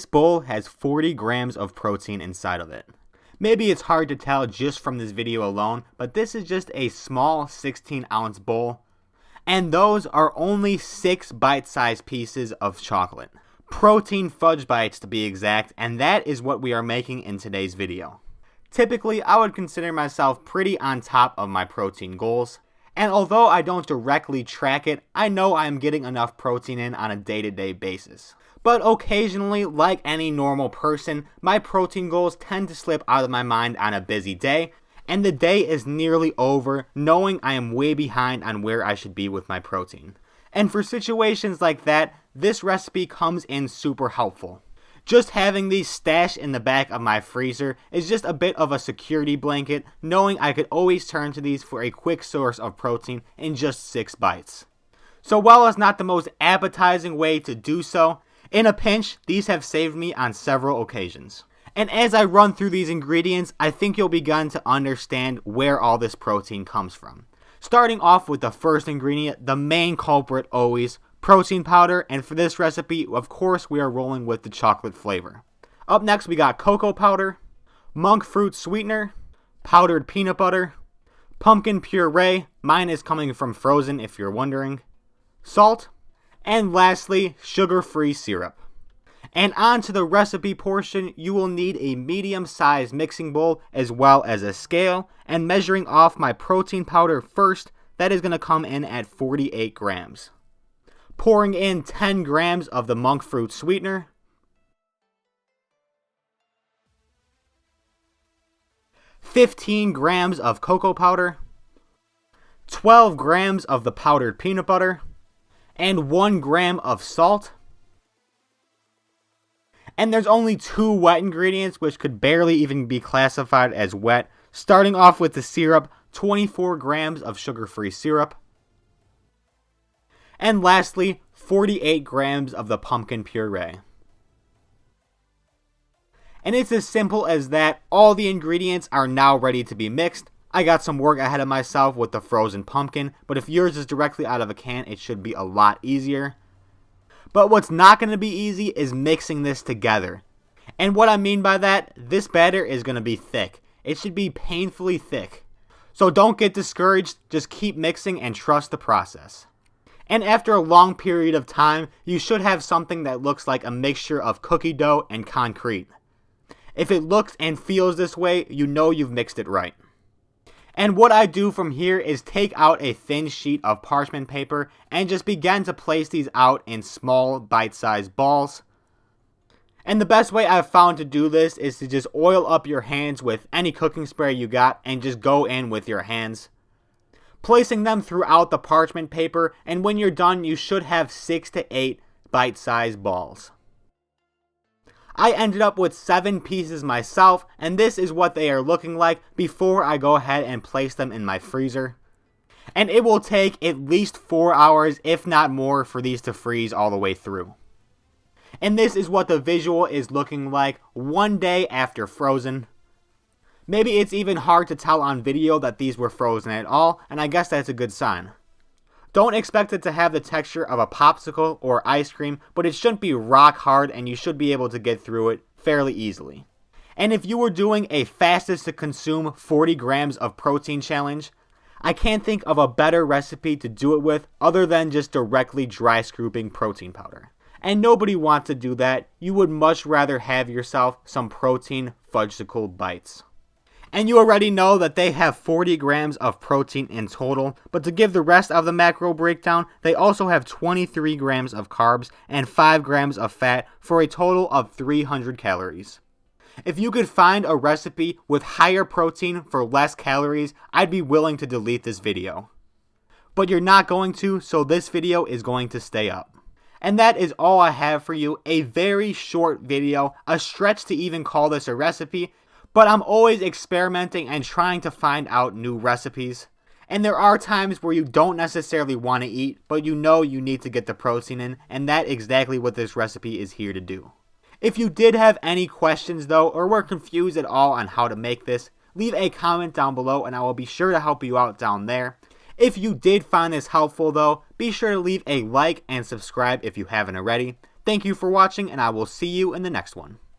This bowl has 40 grams of protein inside of it. Maybe it's hard to tell just from this video alone, but this is just a small 16-ounce bowl, and those are only 6 bite-sized pieces of chocolate. Protein fudge bites to be exact, and that is what we are making in today's video. Typically, I would consider myself pretty on top of my protein goals, and although I don't directly track it, I know I am getting enough protein in on a day-to-day basis. But occasionally, like any normal person, my protein goals tend to slip out of my mind on a busy day, and the day is nearly over knowing I am way behind on where I should be with my protein. And for situations like that, this recipe comes in super helpful. Just having these stashed in the back of my freezer is just a bit of a security blanket, knowing I could always turn to these for a quick source of protein in just 6 bites. So while it's not the most appetizing way to do so, in a pinch, these have saved me on several occasions. And as I run through these ingredients, I think you'll begin to understand where all this protein comes from. Starting off with the first ingredient, the main culprit always, protein powder, and for this recipe, of course, we are rolling with the chocolate flavor. Up next, we got cocoa powder, monk fruit sweetener, powdered peanut butter, pumpkin puree, mine is coming from frozen if you're wondering, salt, and lastly, sugar-free syrup. And on to the recipe portion, you will need a medium-sized mixing bowl as well as a scale, and measuring off my protein powder first, that is going to come in at 48 grams. Pouring in 10 grams of the monk fruit sweetener, 15 grams of cocoa powder, 12 grams of the powdered peanut butter, and 1 gram of salt. And there's only 2 wet ingredients which could barely even be classified as wet. Starting off with the syrup, 24 grams of sugar-free syrup. And lastly, 48 grams of the pumpkin puree. And it's as simple as that. All the ingredients are now ready to be mixed. I got some work ahead of myself with the frozen pumpkin, but if yours is directly out of a can, it should be a lot easier. But what's not going to be easy is mixing this together. And what I mean by that, this batter is going to be thick. It should be painfully thick. So don't get discouraged, just keep mixing and trust the process. And after a long period of time, you should have something that looks like a mixture of cookie dough and concrete. If it looks and feels this way, you know you've mixed it right. And what I do from here is take out a thin sheet of parchment paper and just begin to place these out in small bite-sized balls. And the best way I've found to do this is to just oil up your hands with any cooking spray you got and just go in with your hands, placing them throughout the parchment paper, and when you're done you should have 6 to 8 bite-sized balls. I ended up with 7 pieces myself, and this is what they are looking like before I go ahead and place them in my freezer. And it will take at least 4 hours, if not more, for these to freeze all the way through. And this is what the visual is looking like 1 day after frozen. Maybe it's even hard to tell on video that these were frozen at all, and I guess that's a good sign. Don't expect it to have the texture of a popsicle or ice cream, but it shouldn't be rock hard and you should be able to get through it fairly easily. And if you were doing a fastest to consume 40 grams of protein challenge, I can't think of a better recipe to do it with other than just directly dry scooping protein powder. And nobody wants to do that. You would much rather have yourself some protein Fudgesicle bites. And you already know that they have 40 grams of protein in total, but to give the rest of the macro breakdown, they also have 23 grams of carbs and 5 grams of fat for a total of 300 calories. If you could find a recipe with higher protein for less calories, I'd be willing to delete this video. But you're not going to, so this video is going to stay up. And that is all I have for you, a very short video, a stretch to even call this a recipe. But I'm always experimenting and trying to find out new recipes. And there are times where you don't necessarily want to eat, but you know you need to get the protein in, and that's exactly what this recipe is here to do. If you did have any questions though, or were confused at all on how to make this, leave a comment down below and I will be sure to help you out down there. If you did find this helpful though, be sure to leave a like and subscribe if you haven't already. Thank you for watching, and I will see you in the next one.